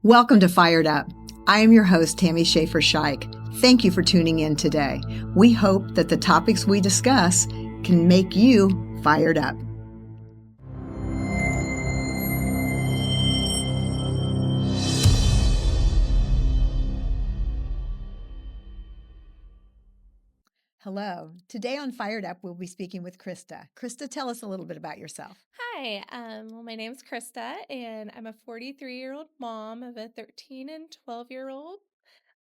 Welcome to Fired Up. I am your host, Tammy Schaefer Scheich. Thank you for tuning in today. We hope that the topics we discuss can make you fired up. Hello. Today on Fired Up, we'll be speaking with Krista. Krista, tell us a little bit about yourself. Hi, well, my name's Krista, and I'm a 43-year-old mom of a 13 and 12-year-old,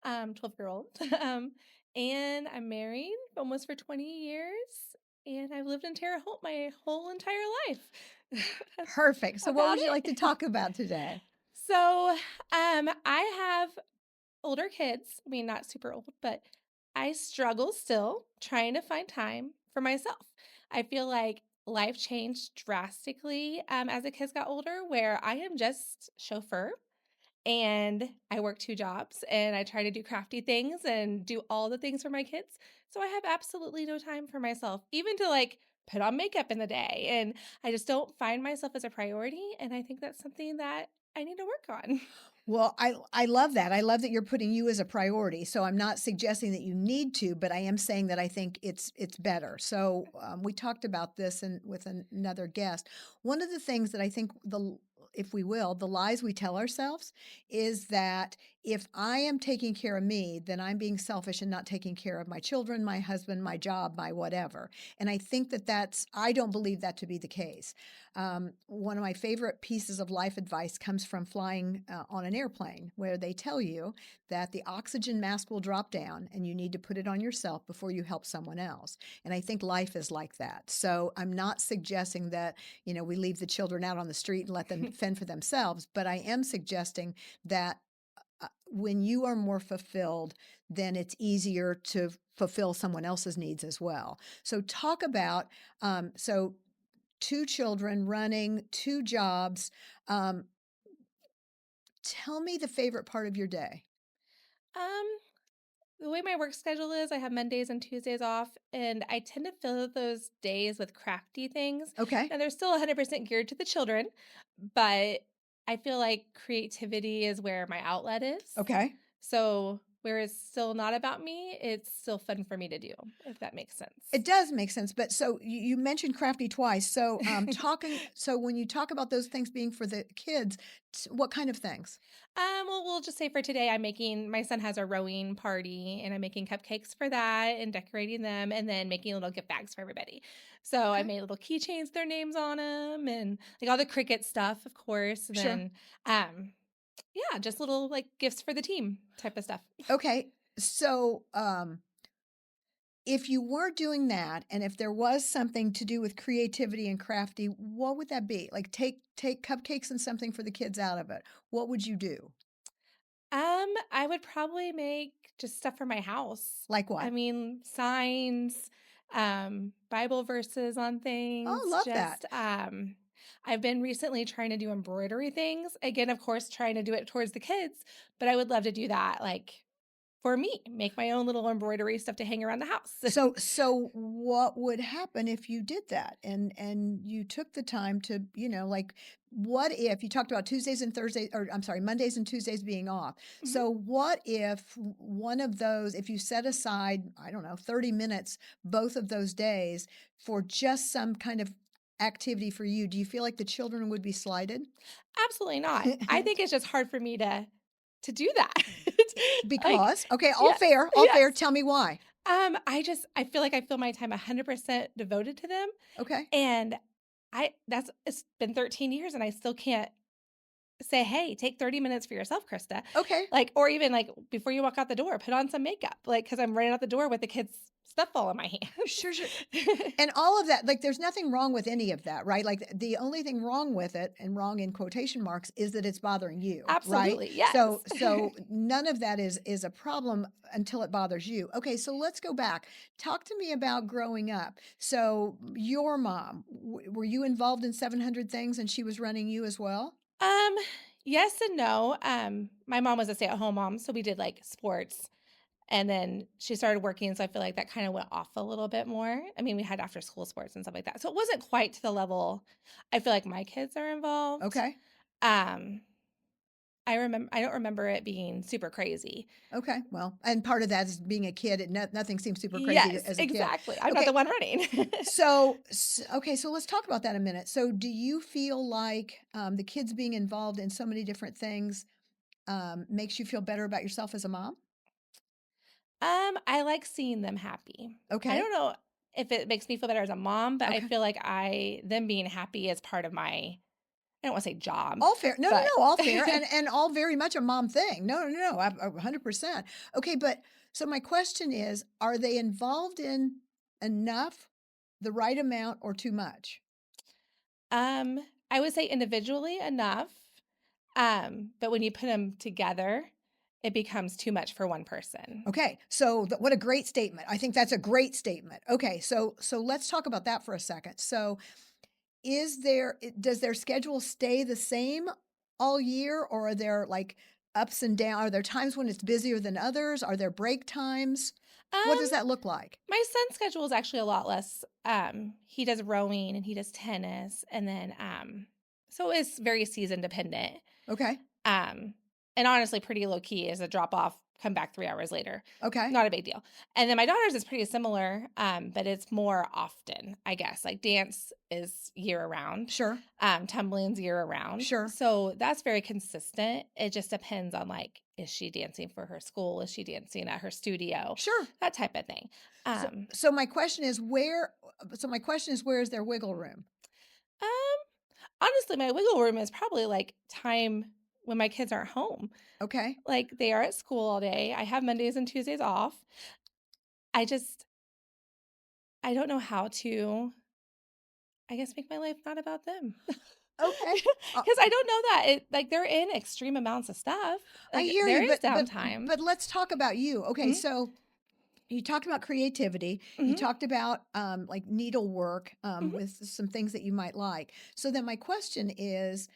12-year-old, and I'm married almost for 20 years, and I've lived in Terre Haute my whole entire life. That's Perfect. So, what about would you like to it. talk about today? So, I have older kids. I mean, not super old, but I struggle still trying to find time for myself. I feel like life changed drastically as the kids got older, where I am just chauffeur and I work two jobs and I try to do crafty things and do all the things for my kids. So I have absolutely no time for myself, even to like put on makeup in the day. And I just don't find myself as a priority. And I think that's something that I need to work on. Well, I love that. I love that you're putting you as a priority. So I'm not suggesting that you need to, but I am saying that I think it's better. So we talked about this and with another guest. One of the things that I think if we will, the lies we tell ourselves is that if I am taking care of me, then I'm being selfish and not taking care of my children, my husband, my job, my whatever. And I think I don't believe that to be the case. One of my favorite pieces of life advice comes from flying on an airplane, where they tell you that the oxygen mask will drop down and you need to put it on yourself before you help someone else. And I think life is like that. So I'm not suggesting that, we leave the children out on the street and let them fend for themselves, but I am suggesting that when you are more fulfilled, then it's easier to fulfill someone else's needs as well. So talk about, so two children running two jobs. Um, Tell me the favorite part of your day. Um, the way my work schedule is, I have Mondays and Tuesdays off, and I tend to fill those days with crafty things. Okay. And they're still 100% geared to the children, but I feel like creativity is where my outlet is. Okay. So, where it's still not about me, it's still fun for me to do, if that makes It sense. does make sense. But so you mentioned crafty twice. So so when you talk about those things being for the kids, what kind of things? Well, we'll just say for today, my son has a rowing party and I'm making cupcakes for that and decorating them and then making little gift bags for everybody. So I Okay. made little keychains with their names on them and like all the Cricut stuff, of course. And Sure. then, yeah, just little like gifts for the team type of stuff. Okay. So, if you were doing that, and if there was something to do with creativity and crafty, what would that be? Like take cupcakes and something for the kids out of it. What would you do? I would probably make just stuff for my house. Like I what? mean, signs, Bible verses on Oh, things, love that. I've been recently trying to do embroidery things. Again, of course, trying to do it towards the kids, but I would love to do that like for me, make my own little embroidery stuff to hang around the house. So what would happen if you did that and you took the time to, like what if you talked about Tuesdays and Thursdays, or I'm sorry, Mondays and Tuesdays being off. Mhm. So what if one of those, if you set aside, I don't know, 30 minutes both of those days for just some kind of activity for you, do you feel like the children would be slighted? Absolutely not. I think it's just hard for me to do that. Like, Because, okay, yeah, all yes. fair, tell me why. I feel like I feel my time 100% devoted to them, Okay. and it's been 13 years and I still can't say, "Hey, take 30 minutes for yourself, Krista." Okay. Like, or even like before you walk out the door, put on some makeup, like because I'm running out the door with the kids' stuff all in my Sure, sure. hands. And all of that, like, there's nothing wrong with any of that, right? Like, the only thing wrong with it, and wrong in quotation marks, is that it's bothering you, right? Absolutely, yes. So none of that is a problem until it bothers you. Okay, so let's go back. Talk to me about growing up. So your mom, were you involved in 700 things and she was running you as well? Um, yes and no. My mom was a stay-at-home mom, so we did like sports. And then she started working, so I feel like that kinda went off a little bit more. I mean, we had after school sports and stuff like that. So it wasn't quite to the level I feel like my kids are involved. Okay. Um, I don't remember it being super crazy. Okay, well, and part of that is being a kid. Nothing seems super crazy Yes, as a kid. exactly. I'm not the Okay, one running. okay, so let's talk about that a minute. So, do you feel like the kids being involved in so many different things makes you feel better about yourself as a mom? I like seeing them happy. I Okay, don't know if it makes me feel better as a mom, but I okay. feel like them being happy is part of my, I don't want to say job, All fair. No, no, but no, all fair and all very much a mom thing. No, no, no, 100%. Okay, but so my question is, are they involved in enough, the right amount, or too much? um, I would say individually enough. But when you put them together, it becomes too much for one person. Okay, so what a great statement. I think that's a great statement. Okay, so let's talk about that for a second. So does their schedule stay the same all year, or are there like ups and down? Are there times when it's busier than others? Are there break times? What Um, does that look like? my son's schedule is actually a lot less. He does rowing and he does tennis, and then so it's very season dependent. Okay. Um, and honestly, pretty low key is a drop off, come back 3 hours later. Okay. Not a big deal. And then my daughter's is pretty similar, but it's more often, I guess. Like dance is year round, Sure. tumbling's year round. Sure. So that's very consistent. It just depends on like, is she dancing for her school? Is she dancing at her studio? Sure. That type of thing. So Um, so my question is where is their wiggle room? um, honestly, my wiggle room is probably like time when my kids aren't home. Okay. Like they are at school all day. I have Mondays and Tuesdays off. I just I don't know how to, I guess, make my life not about them. Okay. Uh, Because I don't know that like they're in extreme amounts of stuff. I Like hear there you, is but downtime. but let's talk about you. Okay, Mhm, so you talked about creativity. You mhm, talked about like needlework mhm. with some things that you might like. So then my question is,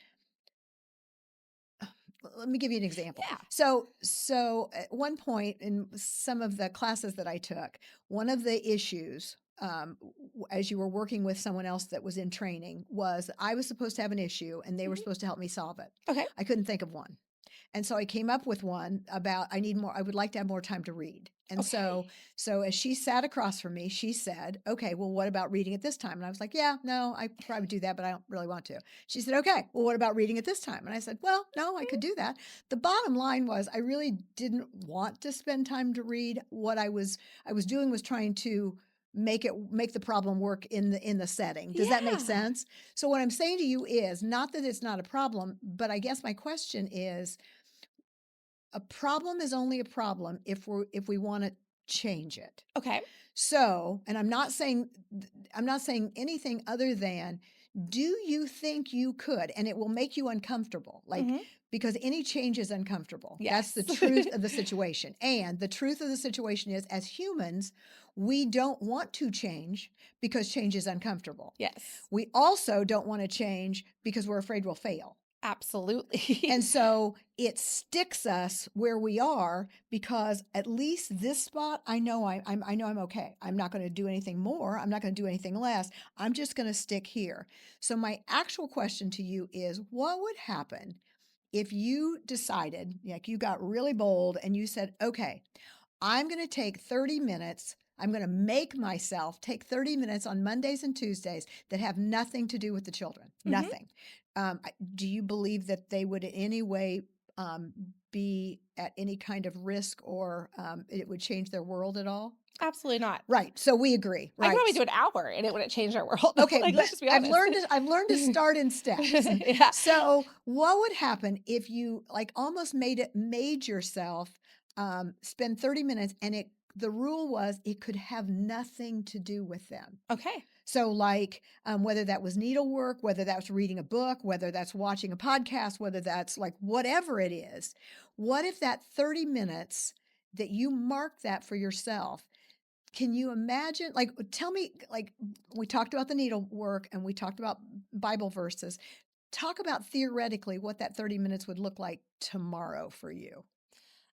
let me give you an example. Yeah. So at one point in some of the classes that I took, one of the issues as you were working with someone else that was in training was I was supposed to have an issue and they were Mhm. supposed to help me solve it. Okay. I couldn't think of one. And so I came up with one about I would like to have more time to read. And Okay. so as she sat across from me, she said, "Okay, well what about reading at this time?" And I was like, "Yeah, no, I probably do that, but I don't really want to." She said, "Okay, well what about reading at this time?" And I said, "Well, no, I could Mhm. do that." The bottom line was I really didn't want to spend time to read. What I was doing was trying to make the problem work in the setting. Does that make Yeah. sense? So what I'm saying to you is not that it's not a problem, but I guess my question is a problem is only a problem if we want to change it. Okay. So, and I'm not saying anything other than do you think you could, and it will make you uncomfortable, like Mhm. because any change is uncomfortable. That's the Yes. truth of the situation. And the truth of the situation is as humans, we don't want to change because change is uncomfortable. Yes. We also don't want to change because we're afraid we'll fail. Absolutely. And so it sticks us where we are because at least this spot, I know I'm okay. I'm not going to do anything more. I'm not going to do anything less. I'm just going to stick here. So my actual question to you is, what would happen if you decided, like you got really bold and you said, okay, I'm going to take 30 minutes. I'm going to make myself take 30 minutes on Mondays and Tuesdays that have nothing to do with the children. Mhm. Nothing. Do you believe that they would in any way um, be at any kind of risk or it would change their world at all? Absolutely not. Right. So we agree. I could Right. probably do an hour and it wouldn't change our world. Okay, Like, but let's just be honest. I've learned to start in steps. Yeah. So, what would happen if you like almost made yourself spend 30 minutes and it the rule was it could have nothing to do with them. Okay. So, like whether that was needlework, whether that's reading a book, whether that's watching a podcast, whether that's like whatever it is, what if that 30 minutes that you mark that for yourself can you imagine like, tell me like, we talked about the needlework and we talked about Bible verses. Talk about theoretically what that 30 minutes would look like tomorrow for you,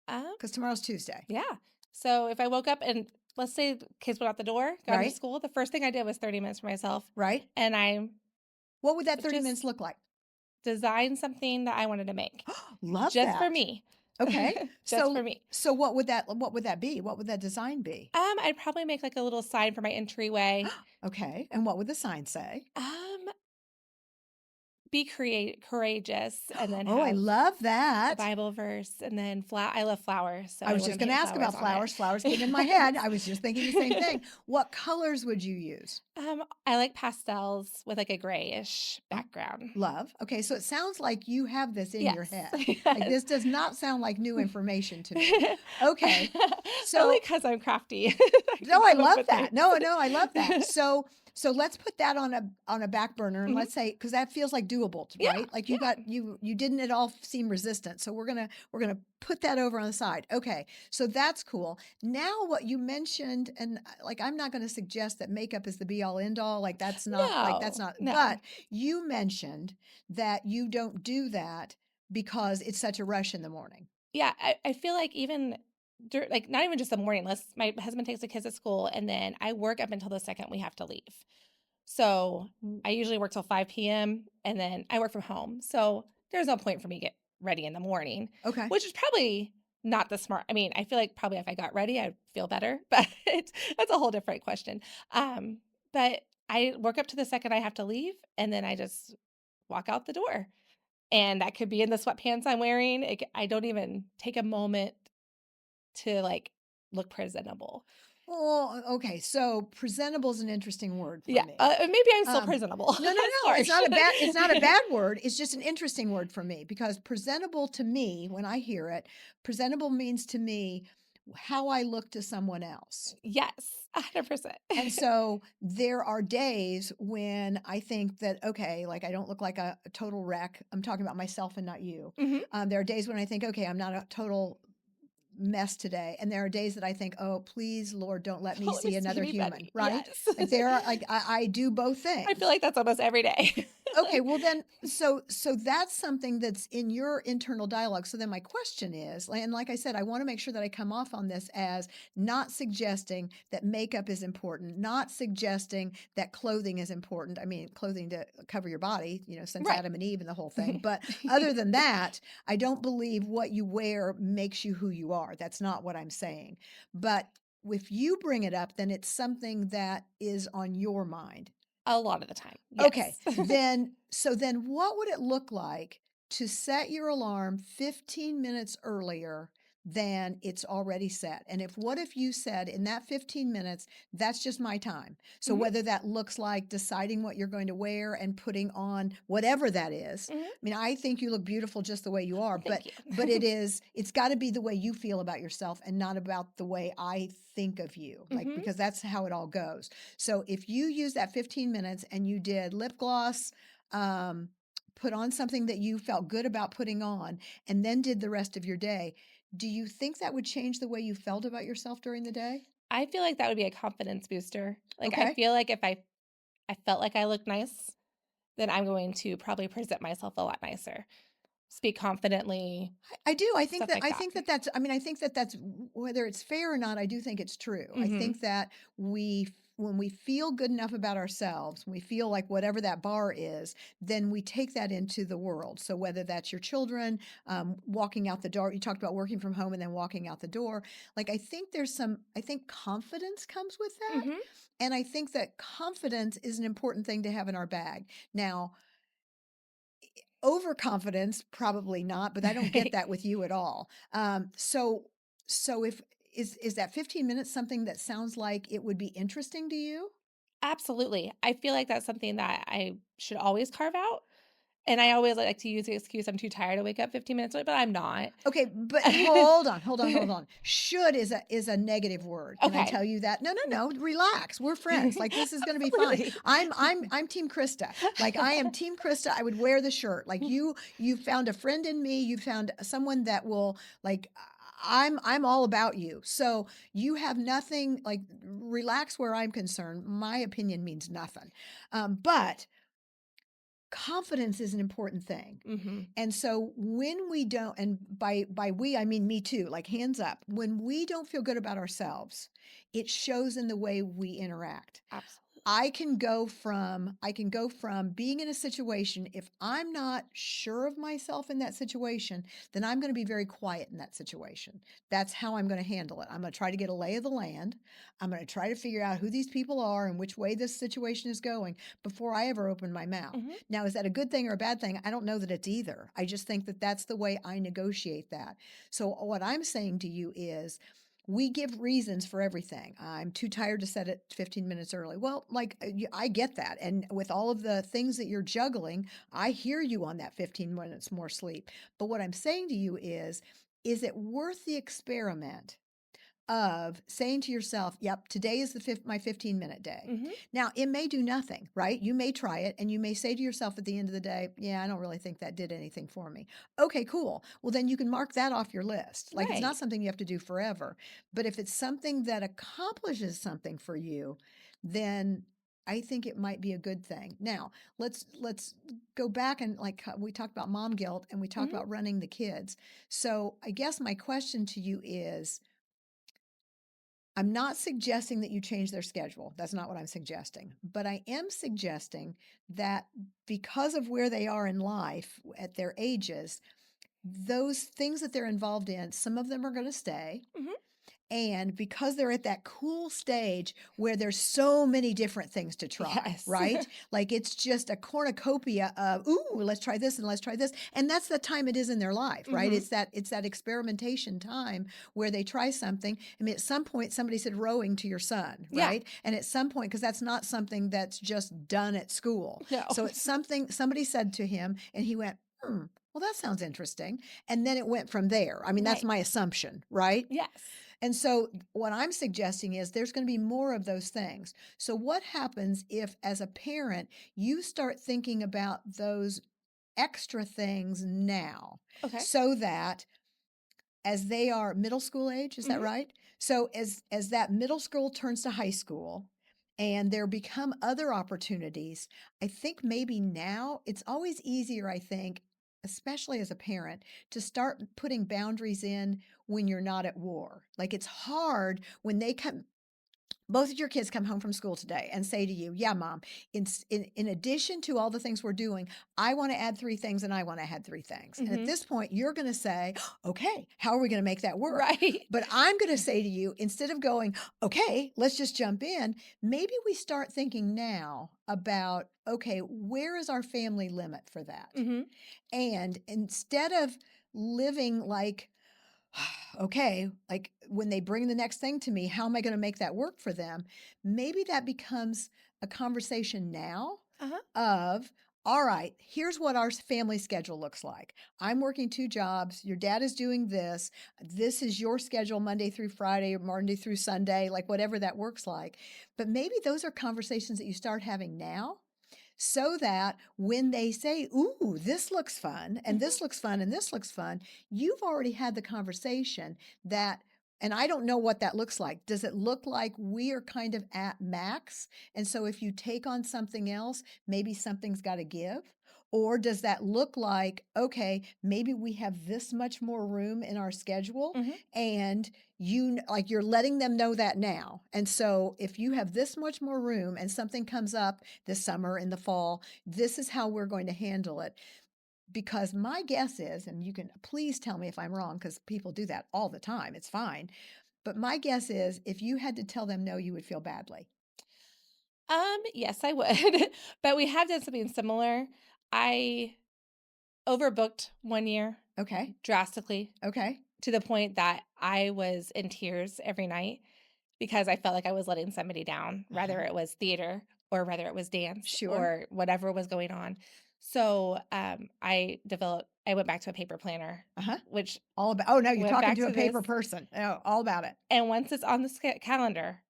Um, because tomorrow's Tuesday, yeah. So if I woke up and let's say the kids went out the door, got into right? school, the first thing I did was 30 minutes for myself. Right? And I What would that 30 just minutes look like? design something that I wanted to make Love just for that. me. Okay. Just for So me. so what would that be? What would that design be? I'd probably make like a little sign for my entryway. Okay. And what would the sign say? Um, be courageous, and then Oh, I have love a that. Bible verse, and then I love flowers, so I I was just wanna going to paint ask flowers about on it. flowers. Flowers came in my head. I was just thinking the same thing. What colors would you use? I like pastels with, like, a grayish Oh, background. love. Okay, so it sounds like you have this in your Yes, head. Like yes. this does not sound like new information to me. Okay. Only So, because 'cause I'm crafty. I can no, I come up love with that. things. No, no, I love that. So let's put that on a back burner and Mhm. let's say because that feels like doable, Yeah, right? Like yeah. you didn't at all seem resistant. So we're gonna put that over on the side. Okay, so that's cool. Now what you mentioned, and like I'm not gonna suggest that makeup is the be all end all. Like that's No, not. no. But you mentioned that you don't do that because it's such a rush in the morning. Yeah, I feel like even like, not even just the morning, unless my husband takes the kids to school, and then I work up until the second we have to leave. So, Mm, I usually work till 5 p.m., and then I work from home. So, there's no point for me to get ready in the morning, okay. which is probably not the smart. I mean, I feel like probably if I got ready, I'd feel better, but that's a whole different question. Um, but I work up to the second I have to leave, and then I just walk out the door. And that could be in the sweatpants I'm wearing. I don't even take a moment to, like, look presentable. Well, okay, so presentable is an interesting word for Yeah, me. maybe I'm still Um, presentable. no, no, That's no, harsh. it's not a bad word. It's just an interesting word for me because presentable to me, when I hear it, presentable means to me how I look to someone else. Yes, 100%. And so there are days when I think that, okay, like I don't look like a total wreck. I'm talking about myself and not you. Mhm. There are days when I think, okay, I'm not a total mess today. And there are days that I think, oh, please, Lord, don't let me Don't let me see see another human, anybody. right? Yes. Like there are like I do both I feel things. like that's almost every day. Okay, well then so that's something that's in your internal dialogue. So then my question is, and like I said, I want to make sure that I come off on this as not suggesting that makeup is important, not suggesting that clothing is important. I mean, clothing to cover your body, since Right. Adam and Eve and the whole thing. But other than that, I don't believe what you wear makes you who you are. That's not what I'm saying. But if you bring it up, then it's something that is on your mind. A lot of the time, Okay, yes. then what would it look like to set your alarm 15 minutes earlier than it's already set? And if what if you said in that 15 minutes, that's just my time. So Mhm, whether that looks like deciding what you're going to wear and putting on whatever that is. mhm. I mean, I think you look beautiful just the way you are, Well, thank but you. it's got to be the way you feel about yourself and not about the way I think of you. Like Mhm. because that's how it all goes. So if you use that 15 minutes and you did lip gloss, um, put on something that you felt good about putting on, and then did the rest of your day, do you think that would change the way you felt about yourself during the day? I feel like that would be a confidence booster. Like, I Okay. feel like if I felt like I looked nice, then I'm going to probably present myself a lot nicer, speak confidently, I do. stuff like I that. think that that's I mean, I think that that's whether it's fair or not, I do think it's true. I Mhm. think that when we feel good enough about ourselves, we feel like whatever that bar is, then we take that into the world. So whether that's your children, walking out the door, you talked about working from home and then walking out the door. Like I think confidence comes with that. Mhm. And I think that confidence is an important thing to have in our bag. Now, overconfidence, probably not, but I don't get that with you at all. So if is that 15 minutes something that sounds like it would be interesting to you? Absolutely. I feel like that's something that I should always carve out, and I always like to use the excuse, "I'm too tired to wake up 15 minutes late," but I'm not. Okay, but hold on, hold on, hold on. Should is a negative word. Can I Okay. tell you that? No, no, no. Relax. We're friends. Like this is going to be fine. Absolutely. I'm Team Krista. Like I am Team Krista. I would wear the shirt. Like you found a friend in me. You found someone that will like I'm all about you. So you have nothing like relax where I'm concerned. My opinion means nothing. But confidence is an important thing. Mhm. And so when we don't, and by we I mean me too, like hands up, when we don't feel good about ourselves, it shows in the way we interact. Absolutely. I can go from being in a situation, if I'm not sure of myself in that situation, then I'm going to be very quiet in that situation. That's how I'm going to handle it. I'm going to try to get a lay of the land. I'm going to try to figure out who these people are and which way this situation is going before I ever open my mouth. Mhm, Now, is that a good thing or a bad thing? I don't know that it's either. I just think that that's the way I negotiate that. So what I'm saying to you is, we give reasons for everything. I'm too tired to set it 15 minutes early. Well, like, I get that. And with all of the things that you're juggling, I hear you on that 15 minutes more sleep. But what I'm saying to you is it worth the experiment of saying to yourself, yep, today is my 15-minute day. mhm. Now, it may do nothing, right? You may try it and you may say to yourself at the end of the day, yeah, I don't really think that did anything for me. Okay, cool. Well, then you can mark that off your list. Like, it's Right. not something you have to do forever. But if it's something that accomplishes something for you, then I think it might be a good thing. Now, let's go back and, like, we talked about mom guilt and we talked Mhm. about running the kids. So, I guess my question to you is, I'm not suggesting that you change their schedule. That's not what I'm suggesting. But I am suggesting that because of where they are in life at their ages, those things that they're involved in, some of them are going to stay. Mhm. And because they're at that cool stage where there's so many different things to try, Yes. right? Like, it's just a cornucopia of, ooh, let's try this and let's try this. And that's the time it is in their life, right? Mhm. It's that experimentation time where they try something. I mean, at some point somebody said rowing to your son, Yeah. right? And at some point, because that's not something that's just done at school. No. So it's something somebody said to him and he went, well, that sounds interesting. And then it went from there. I mean, that's Right. my assumption, right? Yes. And so, what I'm suggesting is there's going to be more of those things. So, what happens if, as a parent, you start thinking about those extra things now Okay. so that as they are middle school age, is that Mhm. right? So as that middle school turns to high school and there become other opportunities, I think maybe now it's always easier, I think, especially as a parent, to start putting boundaries in when you're not at war. Like, it's hard when they come, both of your kids come home from school today and say to you, yeah, mom, in addition to all the things we're doing, I want to add three things and I want to add three things. And at Mhm. this point, you're going to say, okay, how are we going to make that work? Right. But I'm going to say to you, instead of going, okay, let's just jump in, maybe we start thinking now about, okay, where is our family limit for that? Mhm. And instead of living like, okay, like, when they bring the next thing to me, how am I going to make that work for them? Maybe that becomes a conversation now Uh-huh. of, all right, here's what our family schedule looks like. I'm working two jobs. Your dad is doing this. This is your schedule Monday through Friday or Monday through Sunday, like whatever that works like. But maybe those are conversations that you start having now so that when they say, ooh, this looks fun, and Mhm. this looks fun, and this looks fun, you've already had the conversation that, and I don't know what that looks like. Does it look like we are kind of at max? And so if you take on something else, maybe something's got to give? Or does that look like, okay, maybe we have this much more room in our schedule Mhm. and like, you're letting them know that now. And so if you have this much more room and something comes up this summer, in the fall, this is how we're going to handle it. Because my guess is, and you can please tell me if I'm wrong, because people do that all the time, it's fine. But my guess is if you had to tell them no, you would feel badly. Yes, I would. But we have done something similar. I overbooked 1 year Okay. drastically Okay. to the point that I was in tears every night because I felt like I was letting somebody down, whether Uh-huh. it was theater or whether it was dance Sure. or whatever was going on. So, I went back to a paper planner, Uh-huh. which All about, oh no, you're went talking back to a to this. paper person. Oh, all about it. And once it's on the calendar,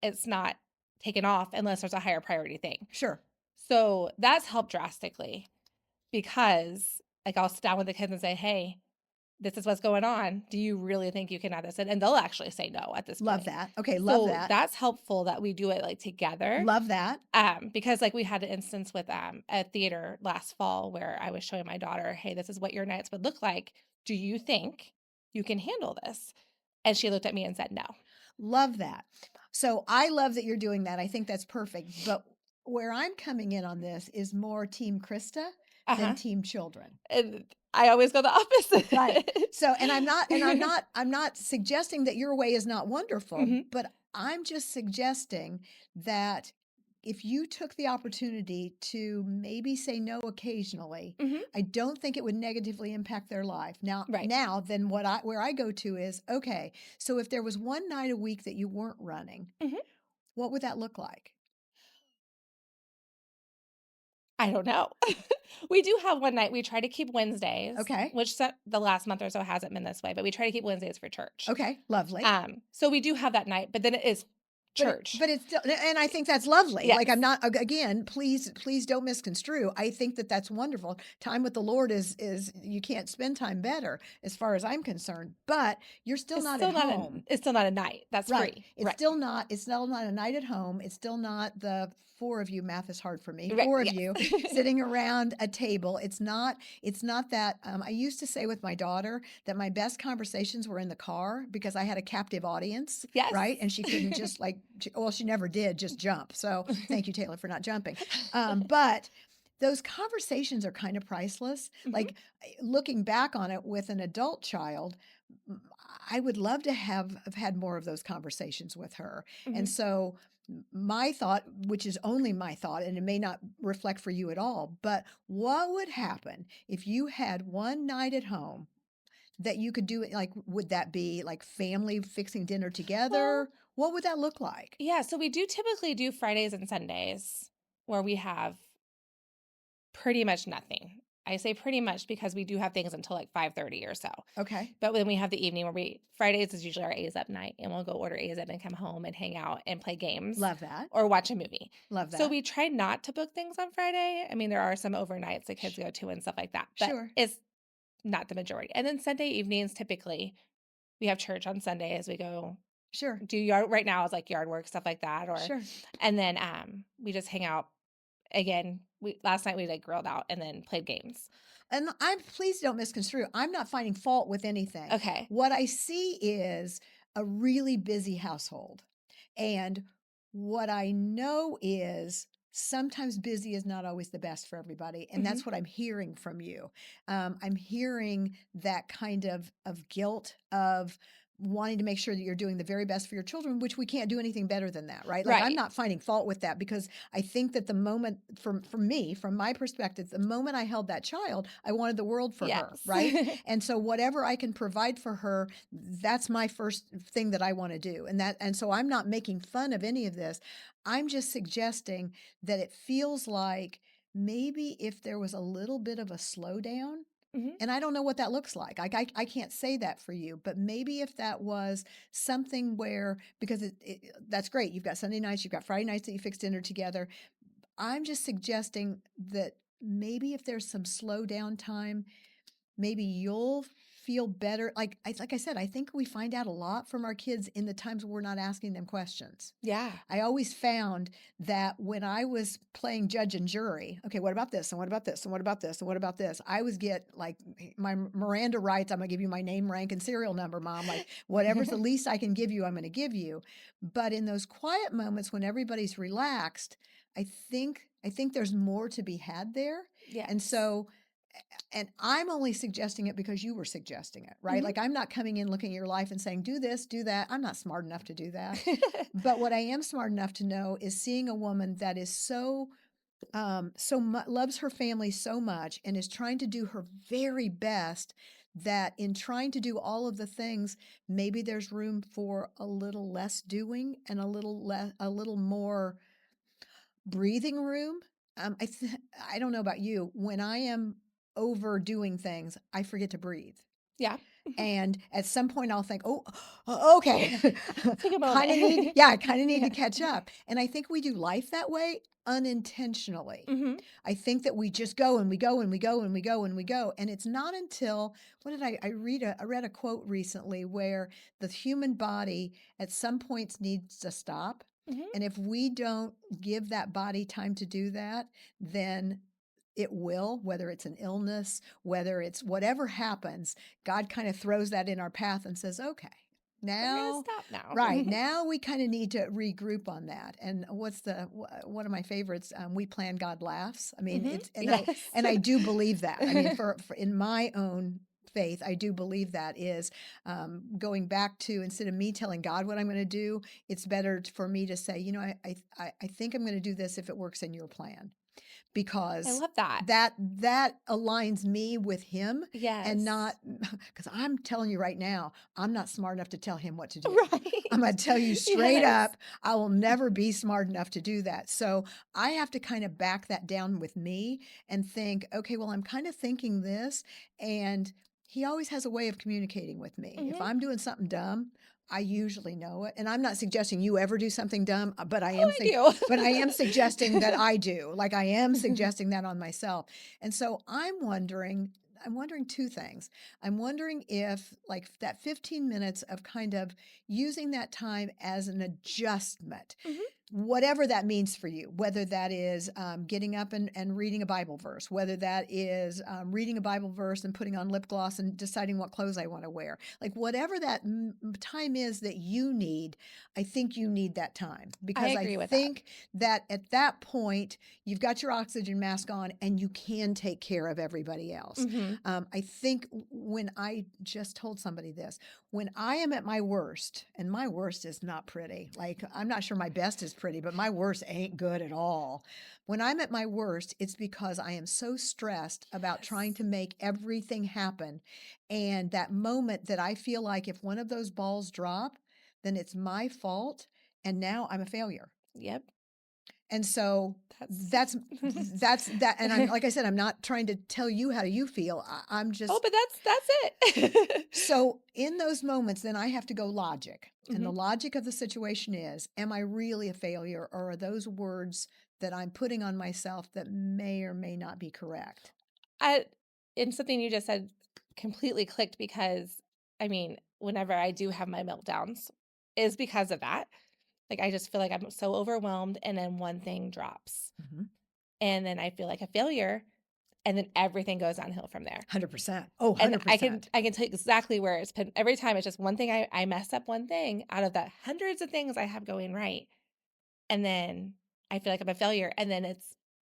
it's not taken off unless there's a higher priority thing. Sure. So that's helped drastically because, like, I'll sit down with the kids and say, "Hey, this is what's going on. Do you really think you can add this in?" And they'll actually say no at this Love point. that. Okay. Love So that. that's helpful that we do it like together. Love that. Because like we had an instance with a theater last fall where I was showing my daughter, "Hey, this is what your nights would look like. Do you think you can handle this?" And she looked at me and said no. Love that. So I love that you're doing that. I think that's perfect. But where I'm coming in on this is more team Krista than Uh-huh. team children. And I always go the Right. opposite. So, I'm not suggesting that your way is not wonderful, Mhm, but I'm just suggesting that if you took the opportunity to maybe say no occasionally, mhm, I don't think it would negatively impact their life. right. Now, then where I go to is, okay, so if there was one night a week that you weren't running, Mhm. what would that look like? I don't know. We do have one night we try to keep Wednesdays, Okay. which the last month or so hasn't been this way, but we try to keep Wednesdays for church. Okay. Lovely. So we do have that night, but then it is church. But it's still, and I think that's lovely. Like, I'm Yes. not, again, please don't misconstrue. I think that that's wonderful. Time with the Lord is you can't spend time better as far as I'm concerned, but you're still not at home. It's still not a night. That's Right. free. Right. It's still not a night at home. It's still not the four of you, math is hard for me. Right. Four of Yes. you sitting around a table. It's not that I used to say with my daughter that my best conversations were in the car because I had a captive audience, Yes. right? And she couldn't just like well, she never did just jump. So thank you, Taylor, for not jumping. But those conversations are kind of priceless. Mhm, Like looking back on it with an adult child, I would love to have had more of those conversations with her. And mhm. so my thought, which is only my thought, and it may not reflect for you at all, but what would happen if you had one night at home that you could do it? Like, would that be like family fixing dinner Well, together? What would that look like? yeah, so we do typically do Fridays and Sundays where we have pretty much nothing. I say pretty much because we do have things until like 5:30 or so. Okay. But then we have the evening where Fridays is usually our A's up night and we'll go order A's up and come home and hang out and play games Love that. or watch a movie. Love So that. we try not to book things on Friday. I mean, there are some overnights the kids Sh- go to and stuff like that, but Sure. it's not the majority. And then Sunday evenings, typically we have church on Sunday as we go Sure. do yard right now is like yard work, stuff like that. Sure. And then we just hang out again. Last night we like grilled out and then played games. And please don't misconstrue. I'm not finding fault with anything. Okay. What I see is a really busy household. And what I know is sometimes busy is not always the best for everybody. And Hmm. that's what I'm hearing from you. I'm hearing that kind of guilt of wanting to make sure that you're doing the very best for your children, which we can't do anything better than that, right? Like I'm Right. not finding fault with that because I think that the moment from me, from my perspective, the moment I held that child, I wanted the world for her, Yes. right? And so whatever I can provide for her, that's my first thing that I want to do. And so I'm not making fun of any of this. I'm just suggesting that it feels like maybe if there was a little bit of a slowdown, Hmm. and I don't know what that looks like. I can't say that for you, but maybe if that was something where, because that's great. You've got Sunday nights, you've got Friday nights that you fix dinner together. I'm just suggesting that maybe if there's some slow down time, maybe you'll feel better. Like I said, I think we find out a lot from our kids in the times we're not asking them questions. Yeah. I always found that when I was playing judge and jury, okay, what about this? And what about this? And what about this? And what about this? I was get like my Miranda rights. I'm going to give you my name, rank, and serial number, mom. Like whatever's the least I can give you, I'm going to give you. But in those quiet moments when everybody's relaxed, I think there's more to be had there. And Yes. so and I'm only suggesting it because you were suggesting it, right? Hmm. Like I'm not coming in looking at your life and saying, do this, do that. I'm not smart enough to do that. But what I am smart enough to know is seeing a woman that is loves her family so much and is trying to do her very best, that in trying to do all of the things, maybe there's room for a little less doing and a little more breathing room. I don't know about you. When I am overdoing things, I forget to breathe. Yeah. And at some point I'll think, "Oh, okay. Take a Kind of need, moment. yeah, I kind of need to Yeah. catch up." And I think we do life that way unintentionally. Hmm. I think that we just go and we go and we go and we go and we go. And it's not until what did I read a quote recently where the human body at some points needs to stop. Hmm. And if we don't give that body time to do that, then it will, whether it's an illness, whether it's whatever happens, God kind of throws that in our path and says, okay. We're gonna Now, stop now. right, now we kind of need to regroup on that. And one of my favorites, we plan, God laughs. I mean, Mhm. it's Yes. and I do believe that. I mean, for in my own faith, I do believe that is going back to, instead of me telling God what I'm going to do, it's better for me to say, you know, I think I'm going to do this if it works in your plan, I because love that. that aligns me with him, and Yes. not, because I'm telling you right now, I'm not smart enough to tell him what to do. I'm Right. going to tell you straight Yes. up, I will never be smart enough to do that. So I have to kind of back that down with me and think, okay, well, I'm kind of thinking this. And he always has a way of communicating with me. If Mhm. I'm doing something dumb, I usually know it. And I'm not suggesting you ever do something dumb, Oh, I but I am suggesting that do. I do. Like, I am suggesting that on myself. And so I'm wondering two things. I'm wondering if, like, that 15 minutes of kind of using that time as an adjustment, Mhm. whatever that means for you, whether that is getting up and reading a Bible verse, whether that is reading a Bible verse and putting on lip gloss and deciding what clothes I want to wear, like whatever that time is that you need, I think you need that time, I because I agree with that. think that at that point, you've got your oxygen mask on and you can take care of everybody else. Mhm. I think when I just told somebody this, when I am at my worst, and my worst is not pretty, like, I'm not sure my best is pretty, but my worst ain't good at all. When I'm at my worst, it's because I am so stressed about trying Yes. to make everything happen. And that moment that I feel like if one of those balls drop, then it's my fault. And now I'm a failure. Yep. And so That's that's that. And I'm, like I said, I'm not trying to tell you how you feel. I'm Oh, just, but that's it. so in those moments, then I have to go logic. And the Mhm. logic of the situation is, am I really a failure, or are those words that I'm putting on myself that may or may not be correct? I and something you just said completely clicked because, I mean, whenever I do have my meltdowns is because of that. Like, I just feel like I'm so overwhelmed, and then one thing drops, Mhm. and then I feel like a failure, and then everything goes downhill from there. 100%. Oh, And I can 100%. I can tell you exactly where it's been every time. It's just one thing, I mess up one thing out of the hundreds of things I have going right, and then I feel like I'm a failure, and then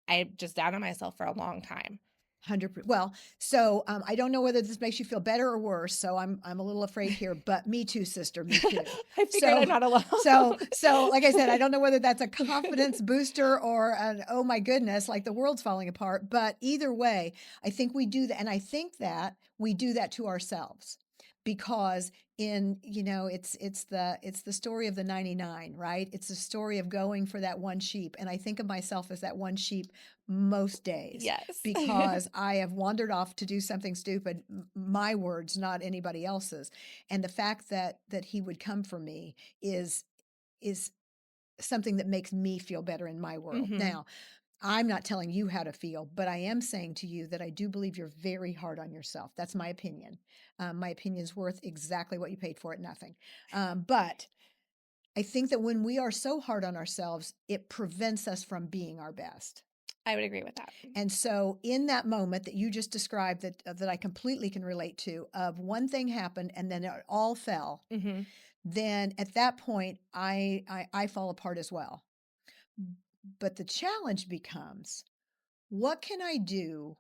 I'm just down on myself for a long time. 100. Well, so I don't know whether this makes you feel better or worse. So I'm a little afraid here, but me too, sister, me too. I figured So I'm not alone. like I said, I don't know whether that's a confidence booster or an, oh my goodness, like the world's falling apart. But either way, I think we do that, and I think that we do that to ourselves, because in, it's the story of the 99, right? It's the story of going for that one sheep, and I think of myself as that one sheep most days, Yes. because I have wandered off to do something stupid, my words, not anybody else's. And the fact that he would come for me is something that makes me feel better in my world. Mhm. Now, I'm not telling you how to feel, but I am saying to you that I do believe you're very hard on yourself. That's my opinion. My opinion's worth exactly what you paid for it, nothing. But I think that when we are so hard on ourselves, it prevents us from being our best. I would agree with that. And so in that moment that you just described, that I completely can relate to, of one thing happened and then it all fell, Mhm. then at that point I fall apart as well. But the challenge becomes, what can I do,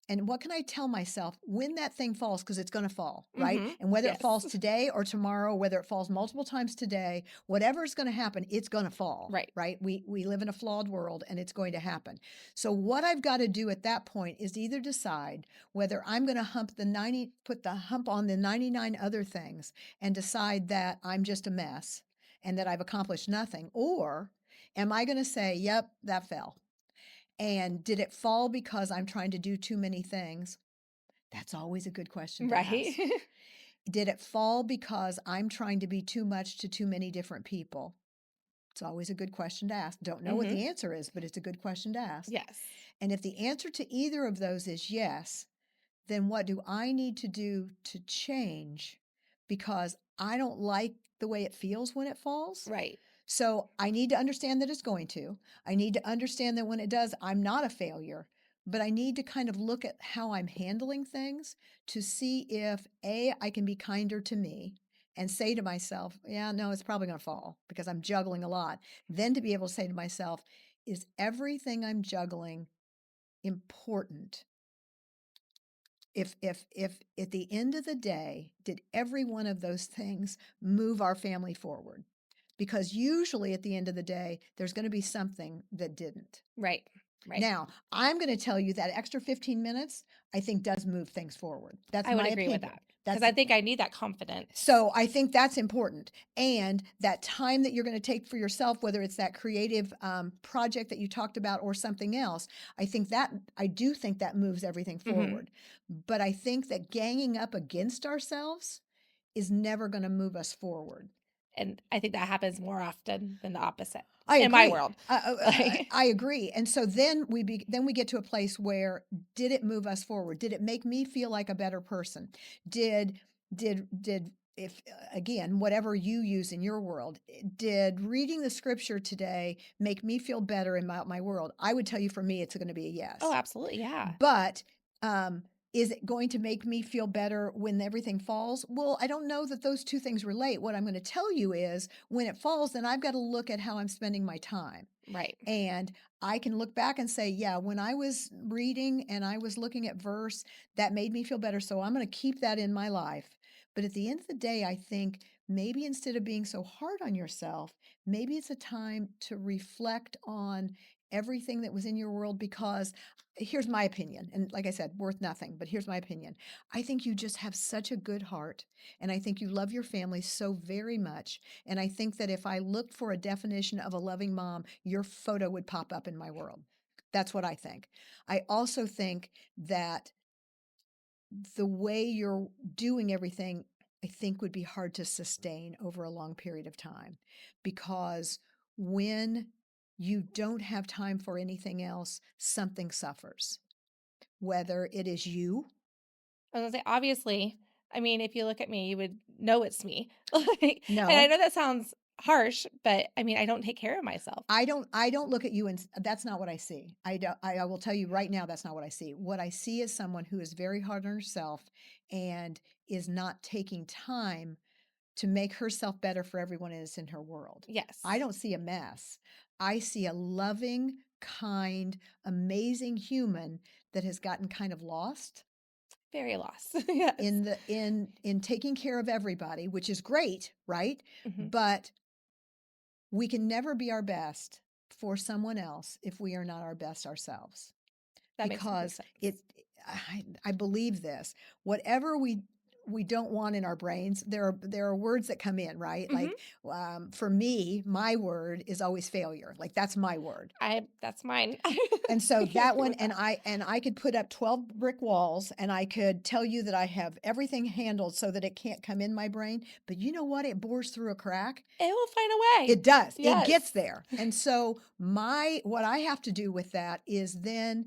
and what can I tell myself when that thing falls? Because it's going to fall, right? Mhm. And whether it Yes. falls today or tomorrow, whether it falls multiple times today, whatever's going to happen, it's going to fall, Right. right? We live in a flawed world, and it's going to happen. So what I've got to do at that point is either decide whether I'm going to put the hump on the 99 other things, and decide that I'm just a mess and that I've accomplished nothing, or am I going to say, "Yep, that fell." And did it fall because I'm trying to do too many things? That's always a good question to Right. ask. Did it fall because I'm trying to be too much to too many different people? It's always a good question to ask. Don't know what Mhm. the answer is, but it's a good question to ask. Yes. And if the answer to either of those is yes, then what do I need to do to change? Because I don't like the way it feels when it falls. Right. So I need to understand that it's going to. I need to understand that when it does, I'm not a failure, but I need to kind of look at how I'm handling things to see if A, I can be kinder to me, and say to myself, yeah, no, it's probably going to fall because I'm juggling a lot. Then to be able to say to myself, is everything I'm juggling important? If at the end of the day, did every one of those things move our family forward? Because usually at the end of the day, there's going to be something that didn't. Right. Right. Now, I'm going to tell you that extra 15 minutes, I think does move things forward. That's I would my agree with opinion. that because That's I think I need that confidence. so I think that's important. And that time that you're going to take for yourself, whether it's that creative project that you talked about or something else, I do think that moves everything Mhm. forward. But I think that ganging up against ourselves is never going to move us forward. And I think that happens more often than the opposite I in my agree. world. Like, I agree. And so then then we get to a place where did it move us forward? Did it make me feel like a better person? Did if again whatever you use in your world, did reading the scripture today make me feel better about my world? I would tell you for me it's going to be a oh, yes. absolutely. Yeah. But is it going to make me feel better when everything falls? Well, I don't know that those two things relate. What I'm going to tell you is when it falls, then I've got to look at how I'm spending my time. Right. And I can look back and say, yeah, when I was reading and I was looking at verse, that made me feel better. So I'm going to keep that in my life. But at the end of the day, I think maybe instead of being so hard on yourself, maybe it's a time to reflect on everything that was in your world because here's my opinion. And like I said, worth nothing, but here's my opinion. I think you just have such a good heart. And I think you love your family so very much. And I think that if I looked for a definition of a loving mom, your photo would pop up in my world. That's what I think. I also think that the way you're doing everything, I think would be hard to sustain over a long period of time because when you don't have time for anything else, something suffers, whether it is you. I was gonna say, obviously, I mean, if you look at me, you would know it's me. Like, and I No, know that sounds harsh, but I mean, I don't take care of myself. I don't look at you and that's not what I see. I will tell you right now that's not what I see. What I see is someone who is very hard on herself and is not taking time to make herself better for everyone that's in her world. I Yes. don't see a mess. I see a loving, kind, amazing human that has gotten kind of lost Very lost. Yes. in taking care of everybody, which is great, right? Mhm. But we can never be our best for someone else if we are not our best ourselves. That makes complete Because sense. I believe this. Whatever we don't want in our brains, there are words that come in, right? Mhm. Like for me, my word is always failure. Like that's my word. That's mine. And so I can that agree one, with that. and I could put up 12 brick walls and I could tell you that I have everything handled so that it can't come in my brain. But you know what? It bores through a crack. It will find a way. It does. It Yes. gets there. And so what I have to do with that is then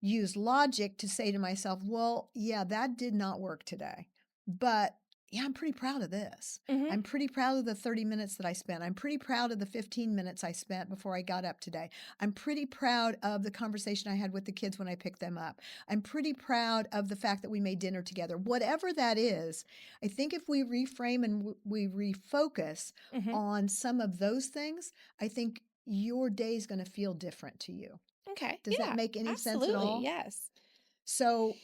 use logic to say to myself, well, yeah, that did not work today. But yeah, I'm pretty proud of this. Mhm. I'm pretty proud of the 30 minutes that I spent. I'm pretty proud of the 15 minutes I spent before I got up today. I'm pretty proud of the conversation I had with the kids when I picked them up. I'm pretty proud of the fact that we made dinner together. Whatever that is, I think if we reframe and we refocus Mhm. on some of those things, I think your day is going to feel different to you. Okay. Does that Yeah. make any sense at Absolutely. all? Yes. So,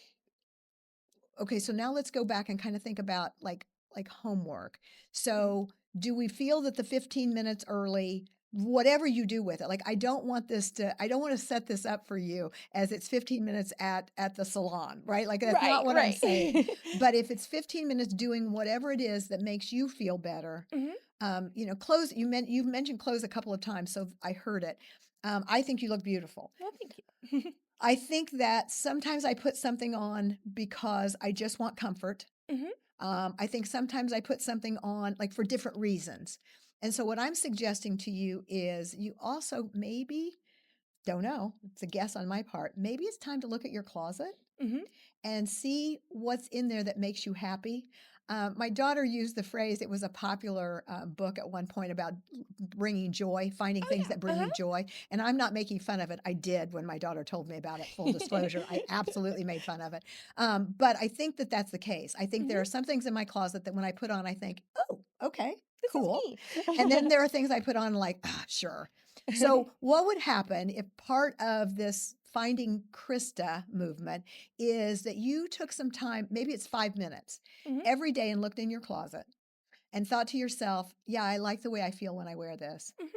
okay, so now let's go back and kind of think about like homework. Mhm. So, do we feel that the 15 minutes early, whatever you do with it, like I don't want to set this up for you as it's 15 minutes at the salon, right? Like that's not Right. what I'm Right. saying. But if it's 15 minutes doing whatever it is that makes you feel better, Mhm. clothes you've mentioned clothes a couple of times, so I heard it. I think you look beautiful. Well, thank you. I think that sometimes I put something on because I just want comfort. Mhm. I think sometimes I put something on like for different reasons. And so what I'm suggesting to you is you also maybe, don't know, it's a guess on my part, maybe it's time to look at your closet Mhm. and see what's in there that makes you happy. My daughter used the phrase, it was a popular book at one point about bringing joy, finding Oh, things yeah. that bring you joy. And I'm not making fun of it. I did when my daughter told me about it, full Uh-huh. disclosure. I absolutely made fun of it. But I think that that's the case. I think there Mhm. are some things in my closet that when I put on, I think, oh, okay, This cool. is And then me. there are things I put on like, ah, sure. So, what would happen if part of this Finding Krista movement is that you took some time, maybe it's 5 minutes Mhm, every day and looked in your closet and thought to yourself, yeah, I like the way I feel when I wear this. mhm.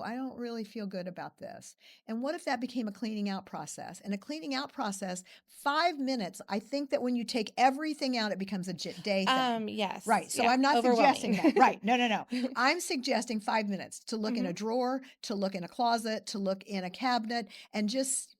I don't really feel good about this. And what if that became a cleaning out process? And a cleaning out process, 5 minutes, I think that when you take everything out, it becomes a day thing. Yes, Right. So yeah, I'm not suggesting overwhelming. that. Right. No, no, no. I'm suggesting 5 minutes to look in Mhm. a drawer, to look in a closet, to look in a cabinet, and just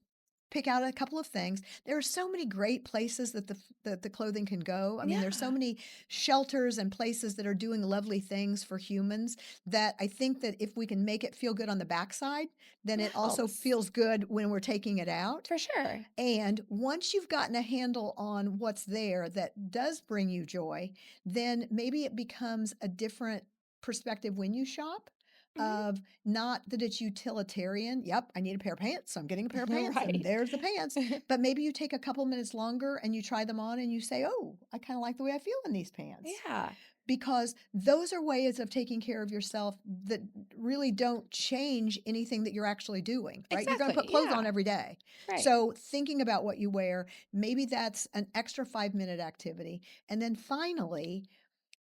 pick out a couple of things. There are so many great places that the clothing can go. I mean, there's so Yeah, many shelters and places that are doing lovely things for humans that I think that if we can make it feel good on the backside, then that it also helps, feels good when we're taking it out. for sure. And once you've gotten a handle on what's there that does bring you joy, then maybe it becomes a different perspective when you shop Mhm. of not that it's utilitarian. Yep, I need a pair of pants, so I'm getting a pair of pants, and Right. there's the pants. But maybe you take a couple minutes longer and you try them on and you say, oh, I kind of like the way I feel in these pants. Yeah, Because those are ways of taking care of yourself that really don't change anything that you're actually doing, right? You're going to exactly, put clothes on yeah, every day. right. So thinking about what you wear, maybe that's an extra 5 minute activity. And then finally,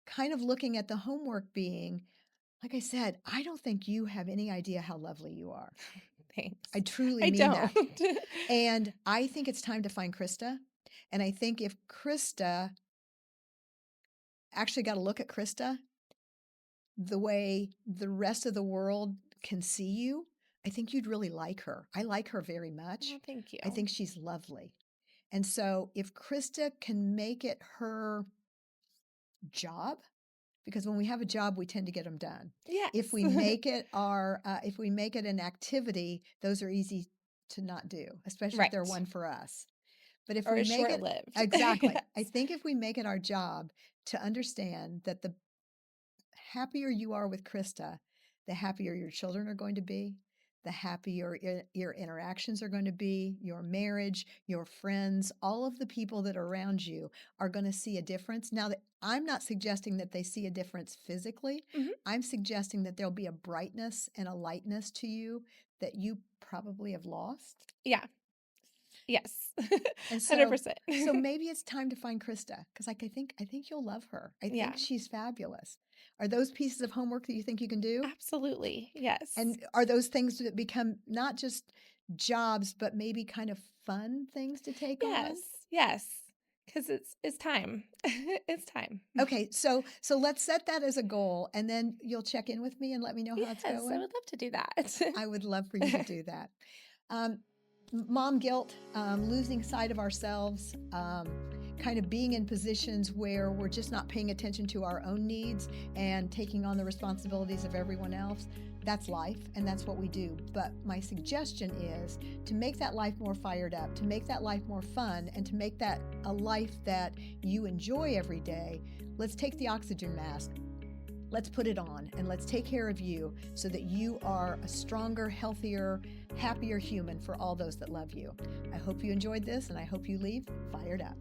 kind of looking at the homework being, like I said, I don't think you have any idea how lovely you are. I Thanks. truly I mean don't. that. And I think it's time to find Krista. And I think if Krista actually got to look at Krista the way the rest of the world can see you, I think you'd really like her. I like her very much. Well, thank I you. think she's lovely. And so if Krista can make it her job, because when we have a job, we tend to get them done. If Yes. we make it if we make it an activity, those are easy to not do, especially if they're Right. one for us. But if Or we is make it short-lived. exactly, I Yes. think if we make it our job to understand that the happier you are with Krista, the happier your children are going to be, the happier your interactions are going to be, your marriage, your friends, all of the people that are around you are going to see a difference. Now, that I'm not suggesting that they see a difference physically, Mhm. I'm suggesting that there'll be a brightness and a lightness to you that you probably have lost. Yeah. Yes. And so 100%. so maybe it's time to find Krista because I think you'll love her. I think Yeah, she's fabulous. Are those pieces of homework that you think you can do? absolutely. Yes. And are those things that become not just jobs, but maybe kind of fun things to take on? Yes. Yes. Because it's time. It's time. Okay, so let's set that as a goal, and then you'll check in with me and let me know how it's Yes, I going. would love to do that. I would love for you to do that. Um, Mom guilt, losing sight of ourselves, kind of being in positions where we're just not paying attention to our own needs and taking on the responsibilities of everyone else. That's life, and that's what we do. But my suggestion is to make that life more fired up, to make that life more fun, and to make that a life that you enjoy every day. Let's take the oxygen mask. Let's put it on and let's take care of you so that you are a stronger, healthier, happier human for all those that love you. I hope you enjoyed this and I hope you leave fired up.